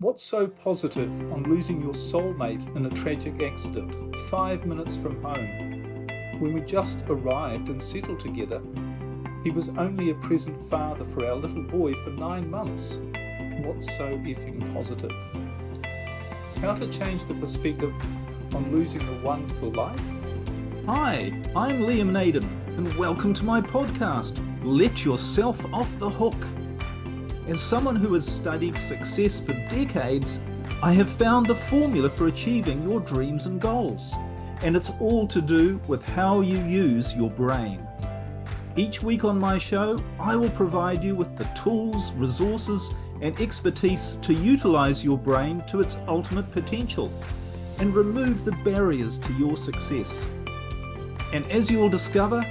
What's so positive on losing your soulmate in a tragic accident 5 minutes from home? When we just arrived and settled together, he was only a present father for our little boy for 9 months. What's so effing positive? How to change the perspective on losing the one for life? Hi, I'm Liam Naden, and welcome to my podcast, Let Yourself Off the Hook. As someone who has studied success for decades, I have found the formula for achieving your dreams and goals, and it's all to do with how you use your brain. Each week on my show, I will provide you with the tools, resources, and expertise to utilize your brain to its ultimate potential and remove the barriers to your success. And as you will discover,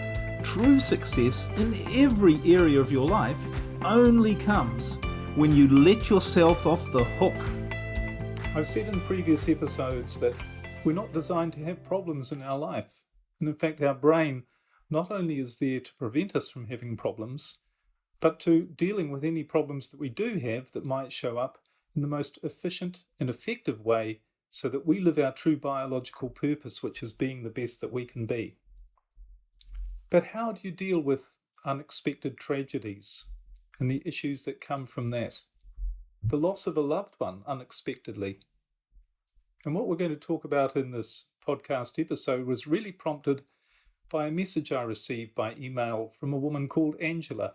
true success in every area of your life only comes when you let yourself off the hook. I've said in previous episodes that we're not designed to have problems in our life. And in fact, our brain not only is there to prevent us from having problems, but to dealing with any problems that we do have that might show up in the most efficient and effective way so that we live our true biological purpose, which is being the best that we can be. But how do you deal with unexpected tragedies and the issues that come from that? The loss of a loved one unexpectedly. And what we're going to talk about in this podcast episode was really prompted by a message I received by email from a woman called Angela.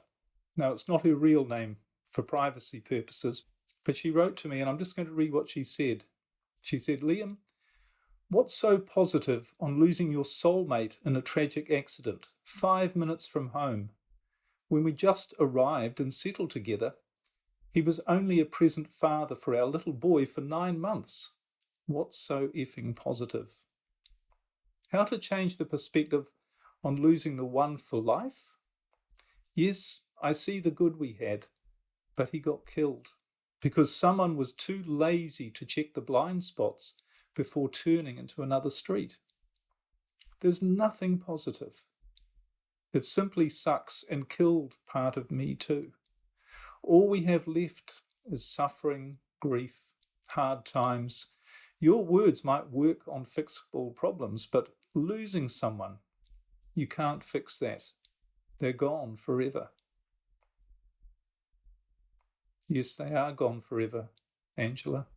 Now, it's not her real name for privacy purposes, but she wrote to me, and I'm just going to read what she said. She said, "Liam, what's so positive on losing your soulmate in a tragic accident 5 minutes from home? When we just arrived and settled together, he was only a present father for our little boy for 9 months. What's so effing positive? How to change the perspective on losing the one for life? Yes, I see the good we had, but he got killed because someone was too lazy to check the blind spots before turning into another street. There's nothing positive. It simply sucks and killed part of me too. All we have left is suffering, grief, hard times. Your words might work on fixable problems, but losing someone, you can't fix that. They're gone forever." Yes, they are gone forever, Angela.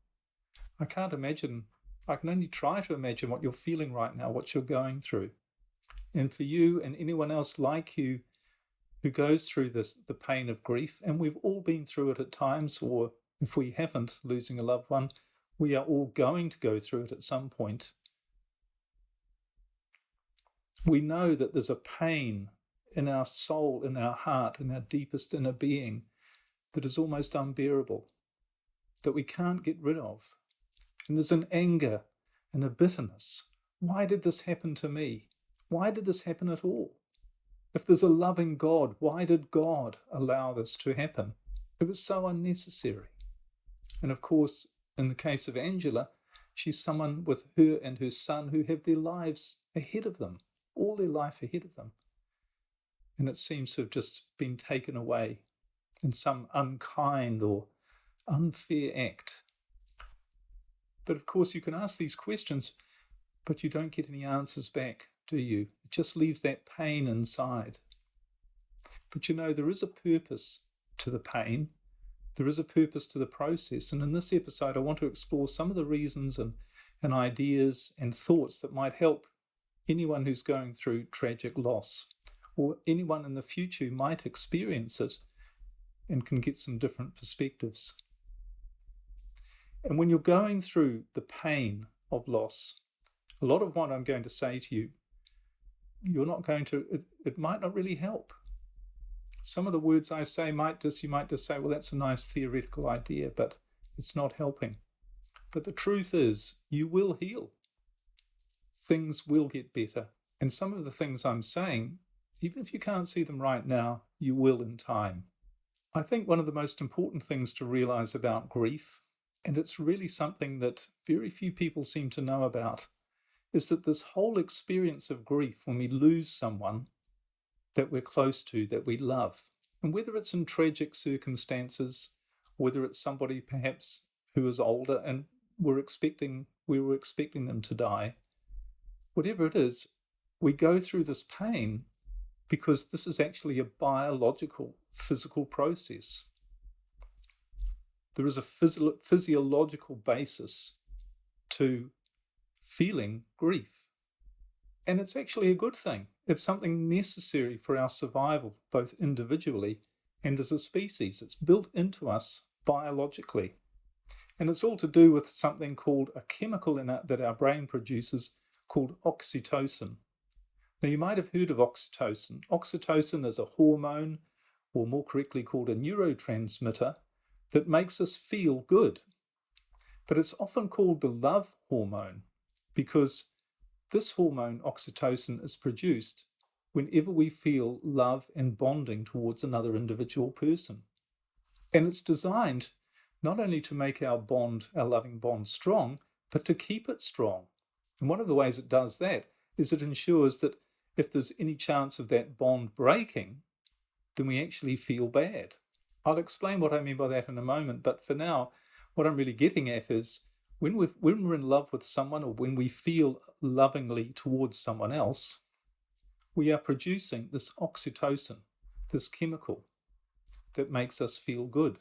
I can't imagine. I can only try to imagine what you're feeling right now, what you're going through. And for you and anyone else like you who goes through this, the pain of grief, and we've all been through it at times, or if we haven't, losing a loved one, we are all going to go through it at some point. We know that there's a pain in our soul, in our heart, in our deepest inner being that is almost unbearable, that we can't get rid of. And there's an anger and a bitterness. Why did this happen to me? Why did this happen at all? If there's a loving God, why did God allow this to happen? It was so unnecessary. And of course, in the case of Angela, she's someone with her and her son who have their lives ahead of them, all their life ahead of them. And it seems to have just been taken away in some unkind or unfair act. But of course, you can ask these questions, but you don't get any answers back, do you? It just leaves that pain inside. But you know, there is a purpose to the pain. There is a purpose to the process. And in this episode, I want to explore some of the reasons and ideas and thoughts that might help anyone who's going through tragic loss, or anyone in the future who might experience it and can get some different perspectives. And when you're going through the pain of loss, a lot of what I'm going to say to you, it might not really help. Some of the words I say you might just say, well, that's a nice theoretical idea, but it's not helping. But the truth is, you will heal. Things will get better. And some of the things I'm saying, even if you can't see them right now, you will in time. I think one of the most important things to realize about grief, and it's really something that very few people seem to know about, is that this whole experience of grief, when we lose someone that we're close to, that we love, and whether it's in tragic circumstances, whether it's somebody perhaps who is older and we were expecting them to die. Whatever it is, we go through this pain because this is actually a biological, physical process. There is a physiological basis to feeling grief. And it's actually a good thing. It's something necessary for our survival, both individually and as a species. It's built into us biologically. And it's all to do with something called a chemical that our brain produces called oxytocin. Now, you might have heard of oxytocin. Oxytocin is a hormone, or more correctly called a neurotransmitter, that makes us feel good. But it's often called the love hormone because this hormone, oxytocin, is produced whenever we feel love and bonding towards another individual person. And it's designed not only to make our loving bond strong, but to keep it strong. And one of the ways it does that is it ensures that if there's any chance of that bond breaking, then we actually feel bad. I'll explain what I mean by that in a moment, but for now, what I'm really getting at is when we're in love with someone or when we feel lovingly towards someone else, we are producing this oxytocin, this chemical that makes us feel good.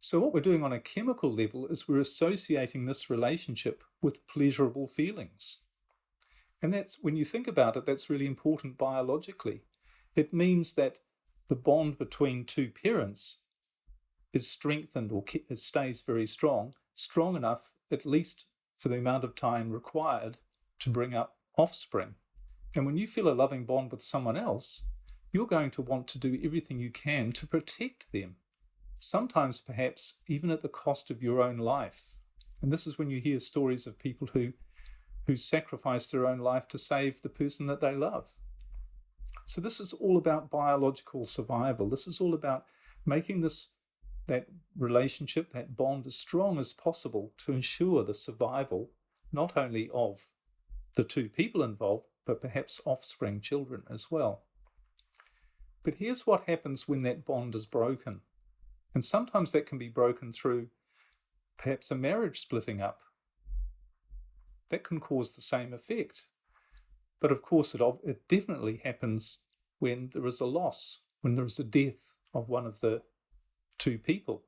So what we're doing on a chemical level is we're associating this relationship with pleasurable feelings. And that's, when you think about it, that's really important biologically. It means that the bond between two parents is strengthened or it stays very strong enough, at least for the amount of time required to bring up offspring. And when you feel a loving bond with someone else, you're going to want to do everything you can to protect them. Sometimes perhaps even at the cost of your own life. And this is when you hear stories of people who sacrifice their own life to save the person that they love. So this is all about biological survival. This is all about making that relationship, that bond, as strong as possible to ensure the survival not only of the two people involved, but perhaps offspring, children as well. But here's what happens when that bond is broken. And sometimes that can be broken through perhaps a marriage splitting up. That can cause the same effect. But of course, it definitely happens when there is a loss, when there is a death of one of the two people.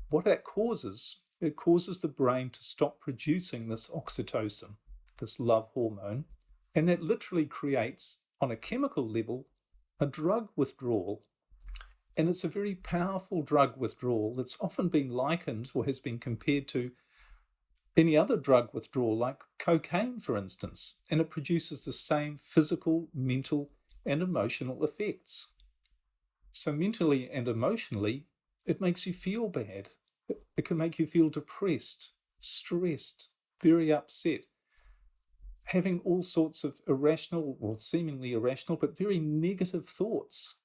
What that causes, it causes the brain to stop producing this oxytocin, this love hormone, and that literally creates, on a chemical level, a drug withdrawal. And it's a very powerful drug withdrawal that's often been likened or has been compared to any other drug withdrawal, like cocaine, for instance, and it produces the same physical, mental, and emotional effects. So mentally and emotionally, it makes you feel bad. It can make you feel depressed, stressed, very upset, having all sorts of irrational, or seemingly irrational, but very negative thoughts.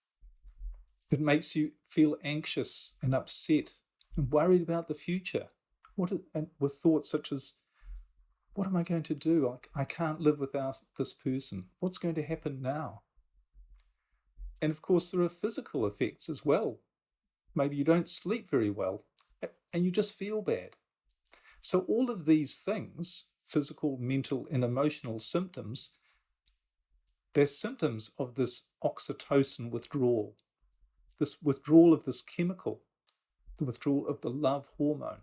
It makes you feel anxious and upset and worried about the future. With thoughts such as, what am I going to do? I can't live without this person. What's going to happen now? And of course, there are physical effects as well. Maybe you don't sleep very well and you just feel bad. So all of these things, physical, mental, and emotional symptoms, they're symptoms of this oxytocin withdrawal, this withdrawal of this chemical, the withdrawal of the love hormone.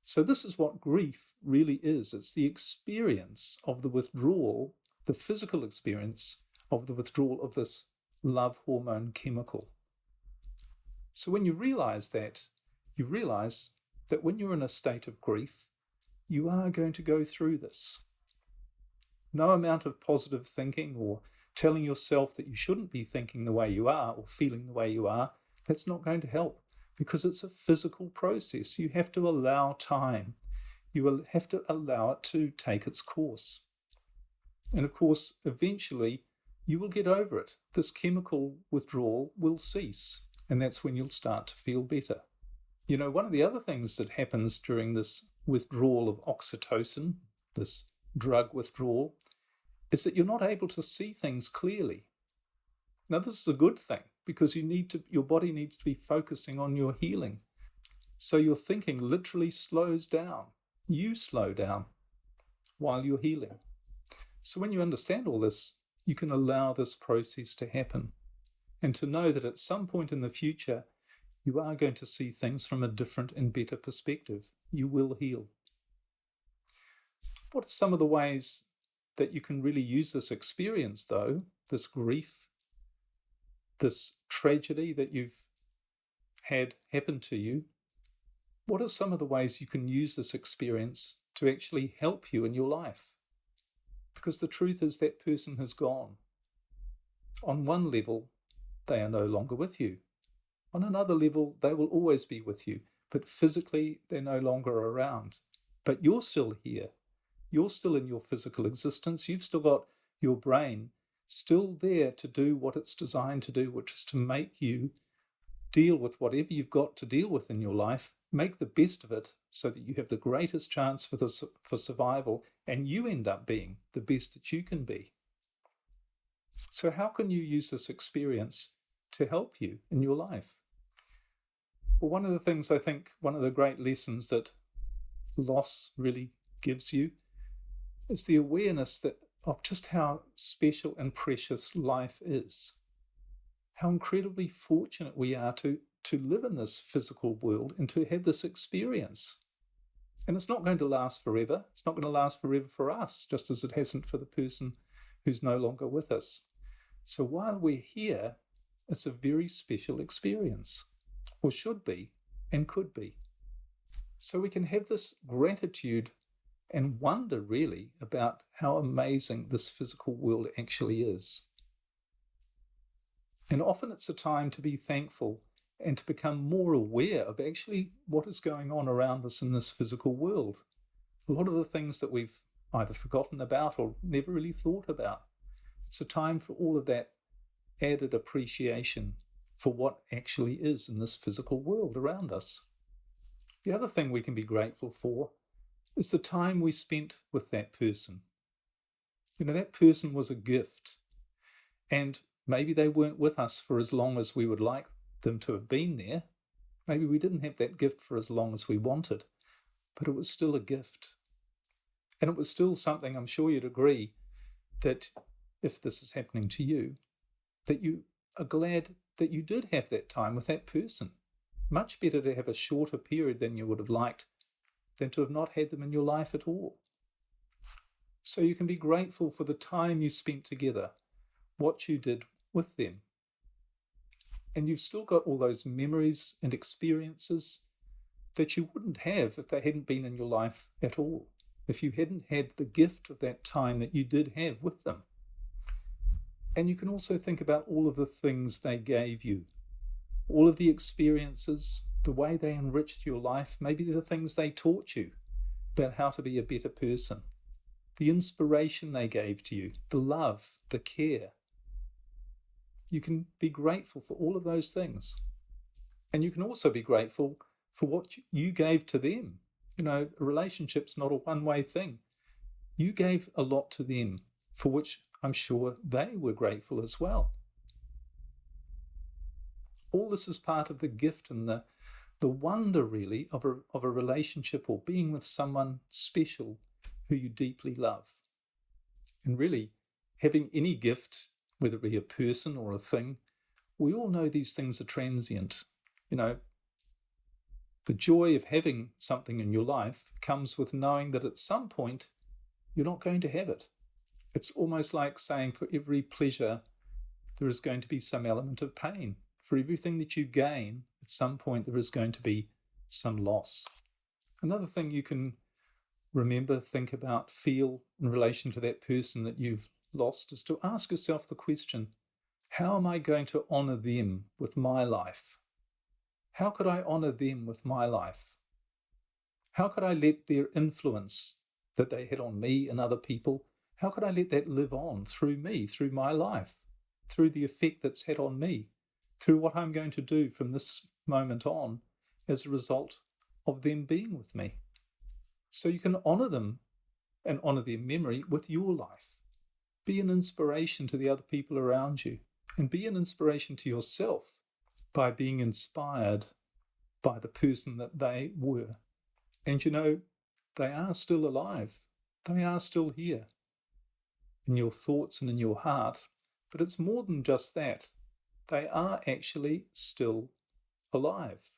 So this is what grief really is. It's the experience of the withdrawal, the physical experience of the withdrawal of this love hormone chemical. So when you realize that when you're in a state of grief, you are going to go through this. No amount of positive thinking or telling yourself that you shouldn't be thinking the way you are or feeling the way you are, that's not going to help. Because it's a physical process. You have to allow time. You will have to allow it to take its course. And of course, eventually, you will get over it. This chemical withdrawal will cease, and that's when you'll start to feel better. You know, one of the other things that happens during this withdrawal of oxytocin, this drug withdrawal, is that you're not able to see things clearly. Now, this is a good thing, because your body needs to be focusing on your healing. So your thinking literally slows down. You slow down while you're healing. So when you understand all this, you can allow this process to happen and to know that at some point in the future, you are going to see things from a different and better perspective. You will heal. What are some of the ways that you can really use this experience, though, this grief, this tragedy that you've had happen to you? What are some of the ways you can use this experience to actually help you in your life? Because the truth is that person has gone. On one level, they are no longer with you. On another level, they will always be with you, but physically, they're no longer around. But you're still here. You're still in your physical existence. You've still got your brain still there to do what it's designed to do, which is to make you deal with whatever you've got to deal with in your life, make the best of it so that you have the greatest chance for survival, and you end up being the best that you can be. So how can you use this experience to help you in your life? Well, one of the things I think, one of the great lessons that loss really gives you is the awareness of just how special and precious life is. How incredibly fortunate we are to live in this physical world and to have this experience. And it's not going to last forever. It's not going to last forever for us, just as it hasn't for the person who's no longer with us. So while we're here, it's a very special experience, or should be, and could be. So we can have this gratitude and wonder really about how amazing this physical world actually is. And often it's a time to be thankful and to become more aware of actually what is going on around us in this physical world. A lot of the things that we've either forgotten about or never really thought about. It's a time for all of that added appreciation for what actually is in this physical world around us. The other thing we can be grateful for is the time we spent with that person. You know, that person was a gift, and maybe they weren't with us for as long as we would like them to have been there. Maybe we didn't have that gift for as long as we wanted, but it was still a gift. And it was still something, I'm sure you'd agree, that if this is happening to you, that you are glad that you did have that time with that person. Much better to have a shorter period than you would have liked than to have not had them in your life at all. So you can be grateful for the time you spent together, what you did with them. And you've still got all those memories and experiences that you wouldn't have if they hadn't been in your life at all, if you hadn't had the gift of that time that you did have with them. And you can also think about all of the things they gave you, all of the experiences, the way they enriched your life, maybe the things they taught you about how to be a better person, the inspiration they gave to you, the love, the care. You can be grateful for all of those things. And you can also be grateful for what you gave to them. You know, a relationship's not a one-way thing. You gave a lot to them, for which I'm sure they were grateful as well. All this is part of the gift and the wonder, really, of a relationship or being with someone special who you deeply love. And really, having any gift, whether it be a person or a thing, we all know these things are transient. You know, the joy of having something in your life comes with knowing that at some point you're not going to have it. It's almost like saying for every pleasure, there is going to be some element of pain. For everything that you gain, at some point there is going to be some loss. Another thing you can remember, think about, feel in relation to that person that you've lost is to ask yourself the question, how am I going to honour them with my life? How could I honour them with my life? How could I let their influence that they had on me and other people, how could I let that live on through me, through my life, through the effect that's had on me, through what I'm going to do from this moment on as a result of them being with me? So you can honour them and honour their memory with your life. Be an inspiration to the other people around you, and be an inspiration to yourself by being inspired by the person that they were. And you know, they are still alive. They are still here in your thoughts and in your heart. But it's more than just that. They are actually still alive.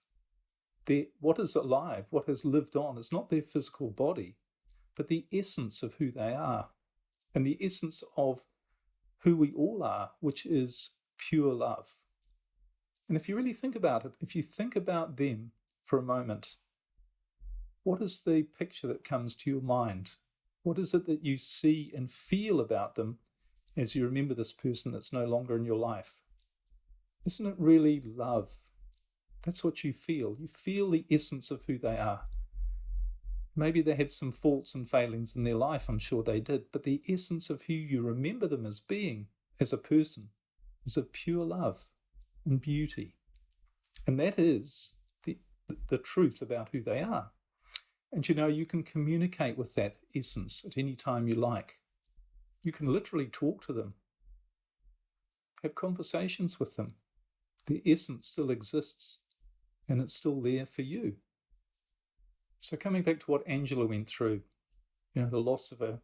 What is alive, what has lived on, is not their physical body, but the essence of who they are, and the essence of who we all are, which is pure love. And if you really think about it, if you think about them for a moment, what is the picture that comes to your mind? What is it that you see and feel about them as you remember this person that's no longer in your life? Isn't it really love? That's what you feel. You feel the essence of who they are. Maybe they had some faults and failings in their life, I'm sure they did, but the essence of who you remember them as being, as a person, is of pure love and beauty. And that is the truth about who they are. And you know, you can communicate with that essence at any time you like. You can literally talk to them, have conversations with them. The essence still exists, and it's still there for you. So coming back to what Angela went through, you know, the loss of her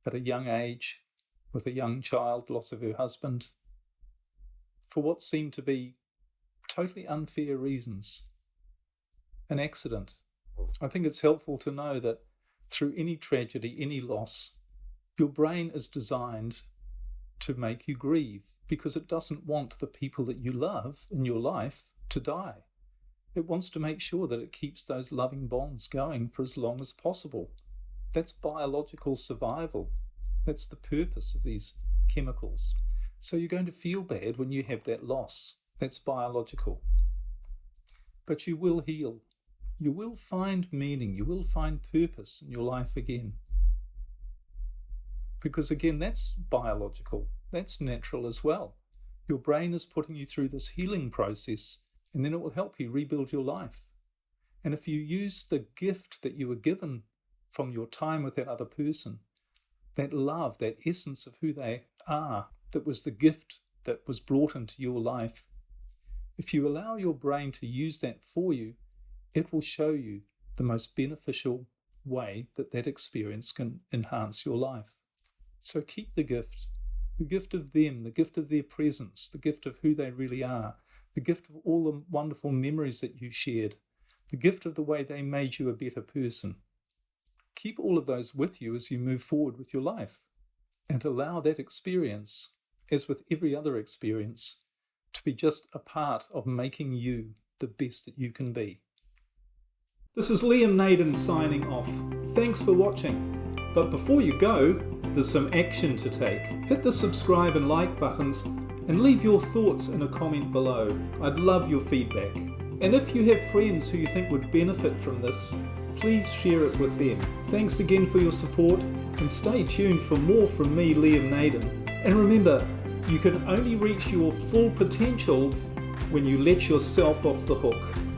at a young age, with a young child, loss of her husband, for what seemed to be totally unfair reasons, an accident. I think it's helpful to know that through any tragedy, any loss, your brain is designed to make you grieve, because it doesn't want the people that you love in your life to die. It wants to make sure that it keeps those loving bonds going for as long as possible. That's biological survival. That's the purpose of these chemicals. So you're going to feel bad when you have that loss. That's biological. But you will heal. You will find meaning. You will find purpose in your life again. Because again, that's biological. That's natural as well. Your brain is putting you through this healing process, and then it will help you rebuild your life. And if you use the gift that you were given from your time with that other person, that love, that essence of who they are, that was the gift that was brought into your life, if you allow your brain to use that for you, it will show you the most beneficial way that that experience can enhance your life. So keep the gift of them, the gift of their presence, the gift of who they really are, the gift of all the wonderful memories that you shared, the gift of the way they made you a better person. Keep all of those with you as you move forward with your life, and allow that experience, as with every other experience, to be just a part of making you the best that you can be. This is Liam Naden signing off. Thanks for watching. But before you go, there's some action to take. Hit the subscribe and like buttons and leave your thoughts in a comment below. I'd love your feedback. And if you have friends who you think would benefit from this, please share it with them. Thanks again for your support, and stay tuned for more from me, Liam Naden. And remember, you can only reach your full potential when you let yourself off the hook.